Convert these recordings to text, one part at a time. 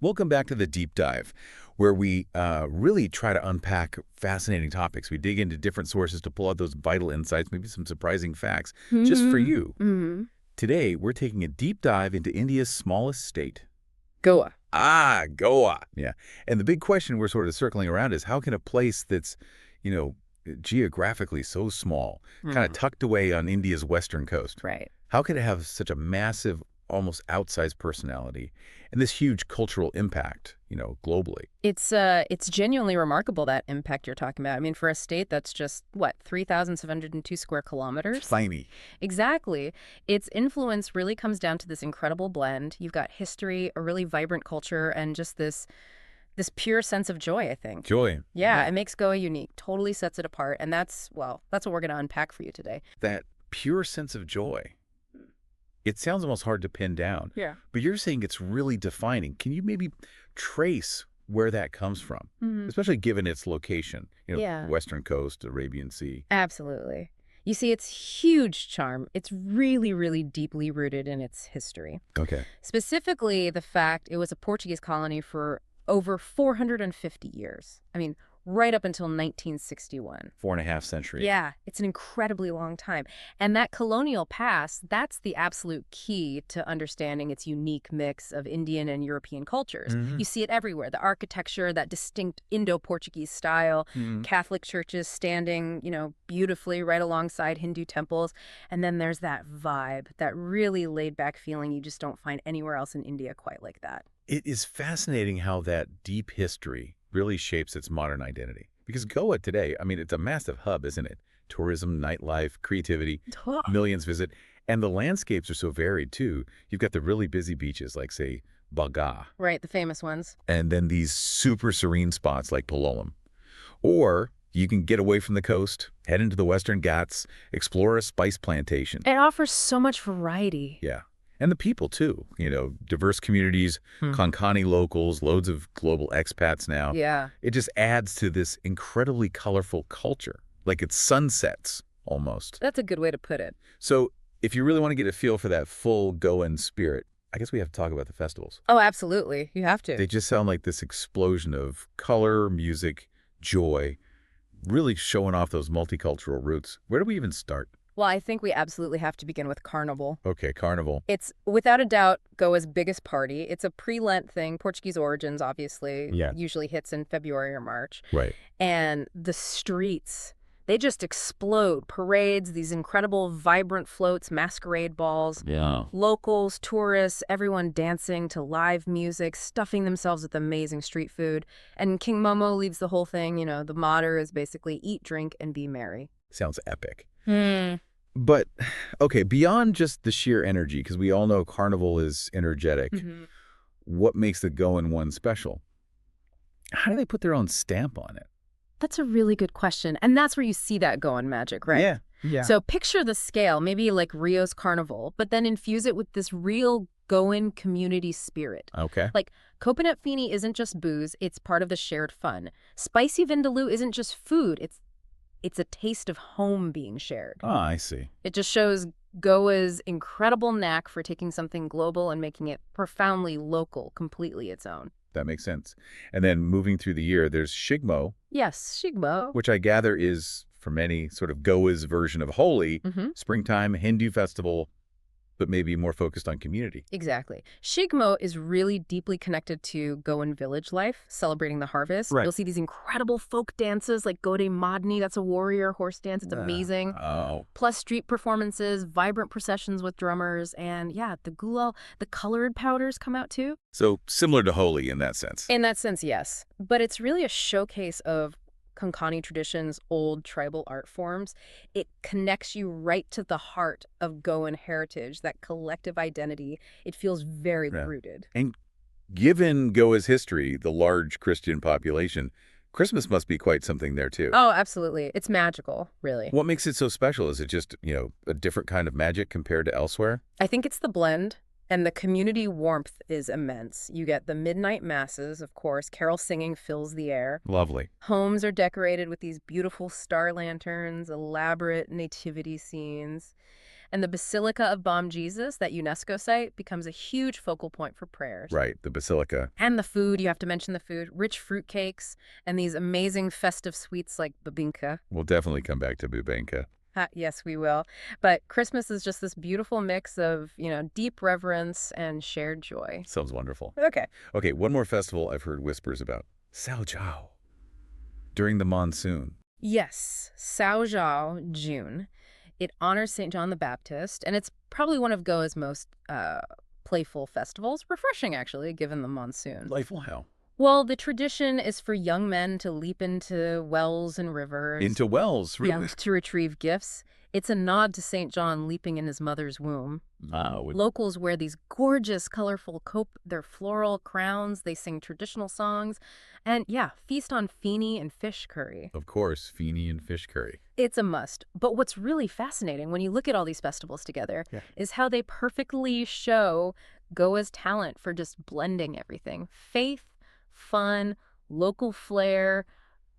Welcome back to the Deep Dive, where we really try to unpack fascinating topics. We dig into different sources to pull out those vital insights, maybe some surprising facts, just for Mm-hmm. you. Mm-hmm. Today, we're taking a deep dive into India's smallest state. Goa. Goa. Yeah. And the big question we're sort of circling around is how can a place that's, you know, geographically so small, kind of Hmm. tucked away on India's western coast, Right. how could it have such a massive, almost outsized personality and this huge cultural impact, globally? It's genuinely remarkable, that impact you're talking about. I mean, for a state that's just, what, 3,702 square kilometers? Tiny. Exactly. Its influence really comes down to this incredible blend. You've got history, a really vibrant culture, and just this pure sense of joy, I think. Joy. Yeah, it makes Goa unique, totally sets it apart, and that's what we're going to unpack for you today. That pure sense of joy. It sounds almost hard to pin down, Yeah. but you're saying it's really defining. Can you maybe trace where that comes from, Hmm. especially given its location, Yeah. Western coast, Arabian Sea? Absolutely. You see, its huge charm, it's really, really deeply rooted in its history. Okay. Specifically, the fact it was a Portuguese colony for over 450 years. I mean, right up until 1961. 4.5 centuries. Yeah, it's an incredibly long time. And that colonial past, that's the absolute key to understanding its unique mix of Indian and European cultures. Mhm. You see it everywhere. The architecture, that distinct Indo-Portuguese style, Mhm. Catholic churches standing, beautifully right alongside Hindu temples. And then there's that vibe, that really laid-back feeling you just don't find anywhere else in India quite like that. It is fascinating how that deep history really shapes its modern identity. Because Goa today, I mean, it's a massive hub, isn't it? Tourism, nightlife, creativity, millions visit. And the landscapes are so varied, too. You've got the really busy beaches like, say, Baga, Right, the famous ones. and then these super serene spots like Palolem. Or you can get away from the coast, head into the Western Ghats, explore a spice plantation. It offers so much variety. Yeah. And the people, too. Diverse communities, Hmm. Konkani locals, loads of global expats now. Yeah. It just adds to this incredibly colorful culture, like it's sunsets almost. That's a good way to put it. So if you really want to get a feel for that full Goan spirit, I guess we have to talk about the festivals. Oh, absolutely. You have to. They just sound like this explosion of color, music, joy, really showing off those multicultural roots. Where do we even start? Well, I think we absolutely have to begin with Carnival. Okay, Carnival. It's, without a doubt, Goa's biggest party. It's a pre-Lent thing, Portuguese origins, obviously. Yeah. Usually hits in February or March. Right. And the streets, they just explode. Parades, these incredible vibrant floats, masquerade balls. Yeah. Locals, tourists, everyone dancing to live music, stuffing themselves with amazing street food. And King Momo leads the whole thing. The motto is basically eat, drink, and be merry. Sounds epic. Hmm. But, okay, beyond just the sheer energy, because we all know Carnival is energetic, Mm-hmm. what makes the Goan one special? How do they put their own stamp on it? That's a really good question. And that's where you see that Goan magic, right? Yeah. So picture the scale, maybe like Rio's Carnival, but then infuse it with this real Goan community spirit. Okay. Like, Coconut Fini isn't just booze, it's part of the shared fun. Spicy Vindaloo isn't just food, it's a taste of home being shared. Oh, I see. It just shows Goa's incredible knack for taking something global and making it profoundly local, completely its own. That makes sense. And then moving through the year, there's Shigmo, Yes, Shigmo. which I gather is, for many, sort of Goa's version of Holi, Mm-hmm. springtime Hindu festival, but maybe more focused on community. Exactly. Shigmo is really deeply connected to Goan village life, celebrating the harvest. Right. You'll see these incredible folk dances like Gode Madni, that's a warrior horse dance. It's amazing. Oh. Plus street performances, vibrant processions with drummers, and yeah, the gulal, the colored powders come out too. So similar to Holi in that sense. In that sense, yes. But it's really a showcase of Konkani traditions, old tribal art forms. It connects you right to the heart of Goan heritage, that collective identity. It feels very Yeah. rooted. And given Goa's history, the large Christian population, Christmas must be quite something there, too. Oh, absolutely. It's magical, really. What makes it so special? Is it just, a different kind of magic compared to elsewhere? I think it's the blend. And the community warmth is immense. You get the midnight masses, of course. Carol singing fills the air. Lovely. Homes are decorated with these beautiful star lanterns, elaborate nativity scenes. And the Basilica of Bom Jesus, that UNESCO site, becomes a huge focal point for prayers. Right, the basilica. And the food, you have to mention the food, rich fruit cakes, and these amazing festive sweets like babinka. We'll definitely come back to Bubanka. Yes, we will. But Christmas is just this beautiful mix of, deep reverence and shared joy. Sounds wonderful. Okay. Okay, one more festival I've heard whispers about. Sao Jiao. During the monsoon. Yes, Sao Jiao, June. It honors St. John the Baptist, and it's probably one of Goa's most playful festivals. Refreshing, actually, given the monsoon. Playful how? Well, the tradition is for young men to leap into wells and rivers. Into wells, really? Yeah, to retrieve gifts. It's a nod to St. John leaping in his mother's womb. Locals wear these gorgeous, colorful their floral crowns. They sing traditional songs. And yeah, feast on feeney and fish curry. Of course, feeney and fish curry. It's a must. But what's really fascinating when you look at all these festivals together is how they perfectly show Goa's talent for just blending everything. Faith, fun, local flair.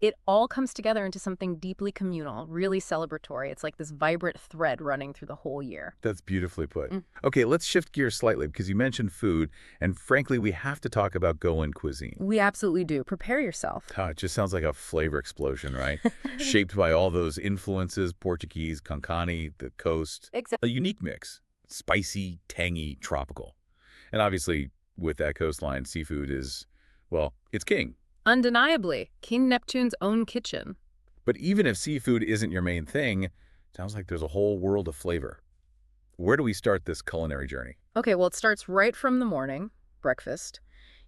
It all comes together into something deeply communal, really celebratory. It's like this vibrant thread running through the whole year. That's beautifully put. Okay, let's shift gears slightly because you mentioned food, and frankly, we have to talk about Goan cuisine. We absolutely do. Prepare yourself. It just sounds like a flavor explosion, right? Shaped by all those influences, Portuguese, Konkani, the coast. Exactly. A unique mix. Spicy, tangy, tropical. And obviously, with that coastline, seafood is, well, it's king. Undeniably, King Neptune's own kitchen. But even if seafood isn't your main thing, it sounds like there's a whole world of flavor. Where do we start this culinary journey? Okay, well, it starts right from the morning, breakfast.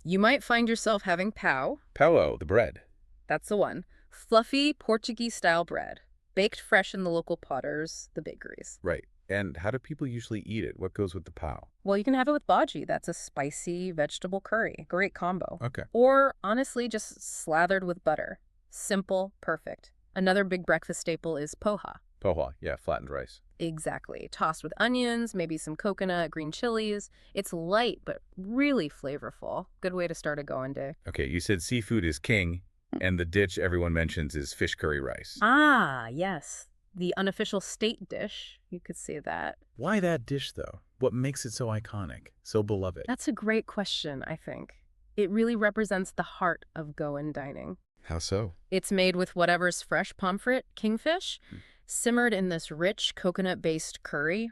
You might find yourself having pão. Pão, the bread. That's the one. Fluffy Portuguese-style bread, baked fresh in the local potters, the bakeries. Right. And how do people usually eat it? What goes with the pão? Well, you can have it with bhaji. That's a spicy vegetable curry. Great combo. Okay. Or, honestly, just slathered with butter. Simple, perfect. Another big breakfast staple is poha. Poha, yeah, flattened rice. Exactly. Tossed with onions, maybe some coconut, green chilies. It's light, but really flavorful. Good way to start a Goan day. Okay, you said seafood is king, and the dish everyone mentions is fish curry rice. Ah, yes. The unofficial state dish. You could say that. Why that dish, though? What makes it so iconic, so beloved? That's a great question, I think. It really represents the heart of Goan dining. How so? It's made with whatever's fresh pomfret, kingfish, simmered in this rich coconut-based curry,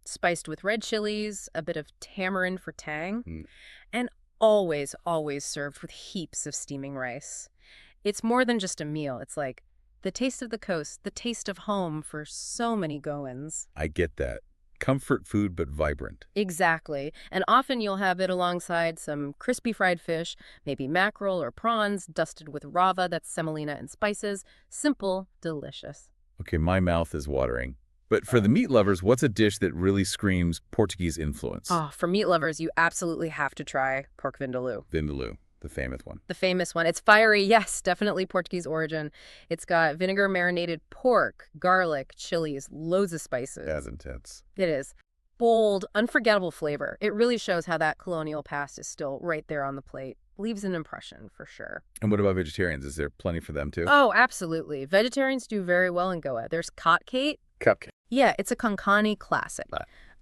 spiced with red chilies, a bit of tamarind for tang, and always, always served with heaps of steaming rice. It's more than just a meal. It's like the taste of the coast, the taste of home for so many Goans. I get that. Comfort food, but vibrant. Exactly. And often you'll have it alongside some crispy fried fish, maybe mackerel or prawns, dusted with rava, that's semolina and spices. Simple, delicious. Okay, my mouth is watering. But for the meat lovers, what's a dish that really screams Portuguese influence? Oh, for meat lovers, you absolutely have to try pork vindaloo. Vindaloo, the famous one. The famous one. It's fiery, yes, definitely Portuguese origin. It's got vinegar marinated pork, garlic, chilies, loads of spices. That's intense. It is. Bold, unforgettable flavor. It really shows how that colonial past is still right there on the plate. Leaves an impression, for sure. And what about vegetarians? Is there plenty for them, too? Oh, absolutely. Vegetarians do very well in Goa. There's katkate. Cupcake. Yeah, it's a Konkani classic.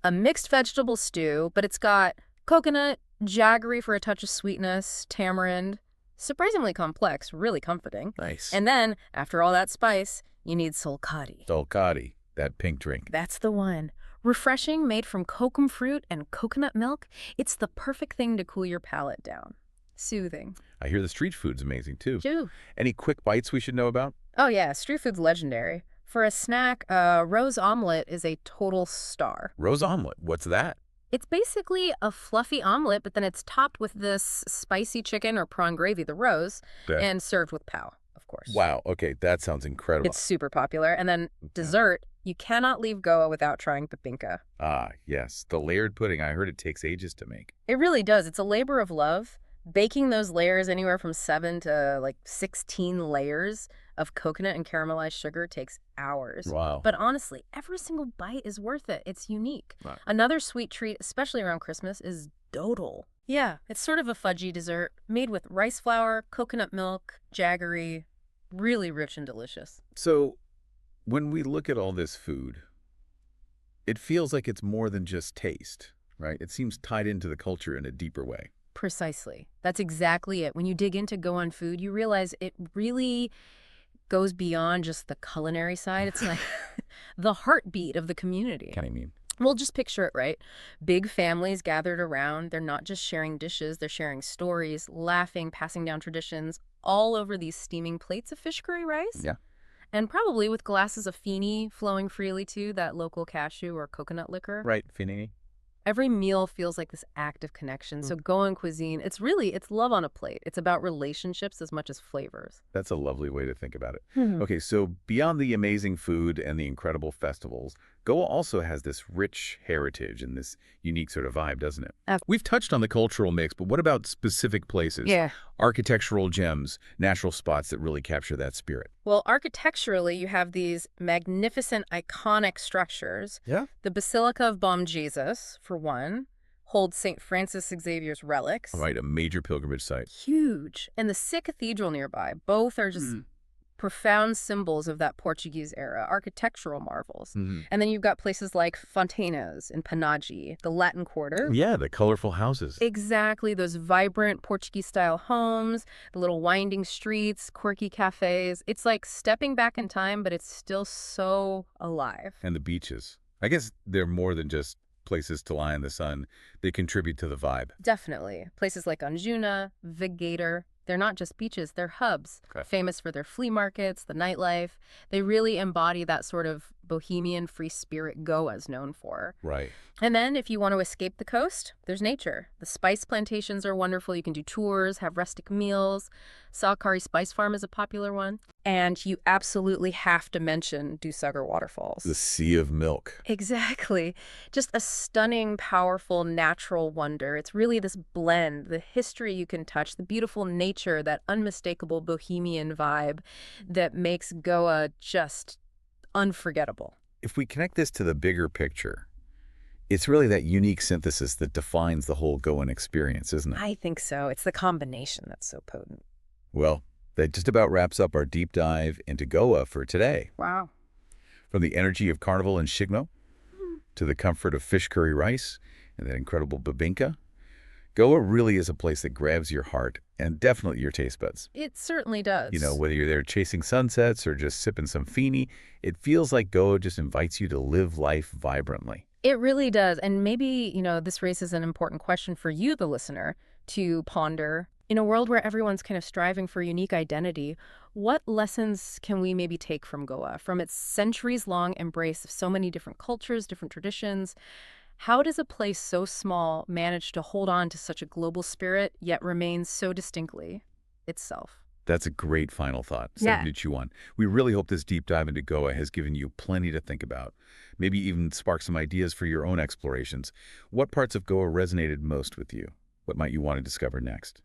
A mixed vegetable stew, but it's got coconut, jaggery for a touch of sweetness, tamarind. Surprisingly complex, really comforting. Nice. And then, after all that spice, you need solkati. Solkati, that pink drink. That's the one. Refreshing, made from kokum fruit and coconut milk. It's the perfect thing to cool your palate down. Soothing. I hear the street food's amazing, too. Too. Any quick bites we should know about? Oh, yeah. Street food's legendary. For a snack, rose omelet is a total star. Rose omelet, what's that? It's basically a fluffy omelet, but then it's topped with this spicy chicken or prawn gravy, the rose, and served with pão, of course. Wow, okay, that sounds incredible. It's super popular. And then dessert, you cannot leave Goa without trying babinka. Ah, yes, the layered pudding. I heard it takes ages to make. It really does. It's a labor of love. Baking those layers anywhere from 7 to 16 layers of coconut and caramelized sugar takes hours. Wow. But honestly, every single bite is worth it. It's unique. Wow. Another sweet treat, especially around Christmas, is dodol. Yeah, it's sort of a fudgy dessert made with rice flour, coconut milk, jaggery, really rich and delicious. So when we look at all this food, It feels like it's more than just taste, right? It seems tied into the culture in a deeper way. Precisely. That's exactly it. When you dig into Goan food, you realize it really goes beyond just the culinary side. It's like the heartbeat of the community. I mean, Well, just picture it, right? Big families gathered around. They're not just sharing dishes, they're sharing stories, laughing, passing down traditions, all over these steaming plates of fish curry rice. yeah. And probably with glasses of fini flowing freely too, that local cashew or coconut liquor. Right, Finini. Every meal feels like this act of connection. So Goan cuisine, it's love on a plate. It's about relationships as much as flavors. That's a lovely way to think about it. Hmm. Okay, so beyond the amazing food and the incredible festivals, Goa also has this rich heritage and this unique sort of vibe, doesn't it? We've touched on the cultural mix, but what about specific places? Yeah. Architectural gems, natural spots that really capture that spirit. Well, architecturally, you have these magnificent, iconic structures. Yeah. The Basilica of Bom Jesus, for one, holds St. Francis Xavier's relics. Right, a major pilgrimage site. Huge. And the Sikh Cathedral nearby. Both are just profound symbols of that Portuguese era, architectural marvels. And then you've got places like Fontainhas in Panaji, the Latin Quarter. Yeah, the colorful houses. Exactly, those vibrant Portuguese-style homes, the little winding streets, quirky cafes. It's like stepping back in time, but it's still so alive. And the beaches. I guess they're more than just places to lie in the sun. They contribute to the vibe. Definitely. Places like Anjuna, Vigator, they're not just beaches, they're hubs, famous for their flea markets, the nightlife. They really embody that sort of bohemian free spirit Goa's known for. Right. And then if you want to escape the coast, there's nature. The spice plantations are wonderful. You can do tours, have rustic meals. Sakari Spice Farm is a popular one. And you absolutely have to mention Dussagar Waterfalls. The sea of milk. Exactly. Just a stunning, powerful, natural wonder. It's really this blend, the history you can touch, the beautiful nature, that unmistakable bohemian vibe that makes Goa just unforgettable. If we connect this to the bigger picture, it's really that unique synthesis that defines the whole Goan experience, isn't it? I think so. It's the combination that's so potent. Well, that just about wraps up our deep dive into Goa for today. Wow. From the energy of carnival in Shigmo to the comfort of fish curry rice and that incredible bibinka, Goa really is a place that grabs your heart and definitely your taste buds. It certainly does. You know, whether you're there chasing sunsets or just sipping some fini, it feels like Goa just invites you to live life vibrantly. It really does. And maybe, this raises an important question for you, the listener, to ponder. In a world where everyone's kind of striving for unique identity, what lessons can we maybe take from Goa, from its centuries-long embrace of so many different cultures, different traditions? How does a place so small manage to hold on to such a global spirit, yet remain so distinctly itself? That's a great final thought. Yeah. Something to chew on. We really hope this deep dive into Goa has given you plenty to think about. Maybe even spark some ideas for your own explorations. What parts of Goa resonated most with you? What might you want to discover next?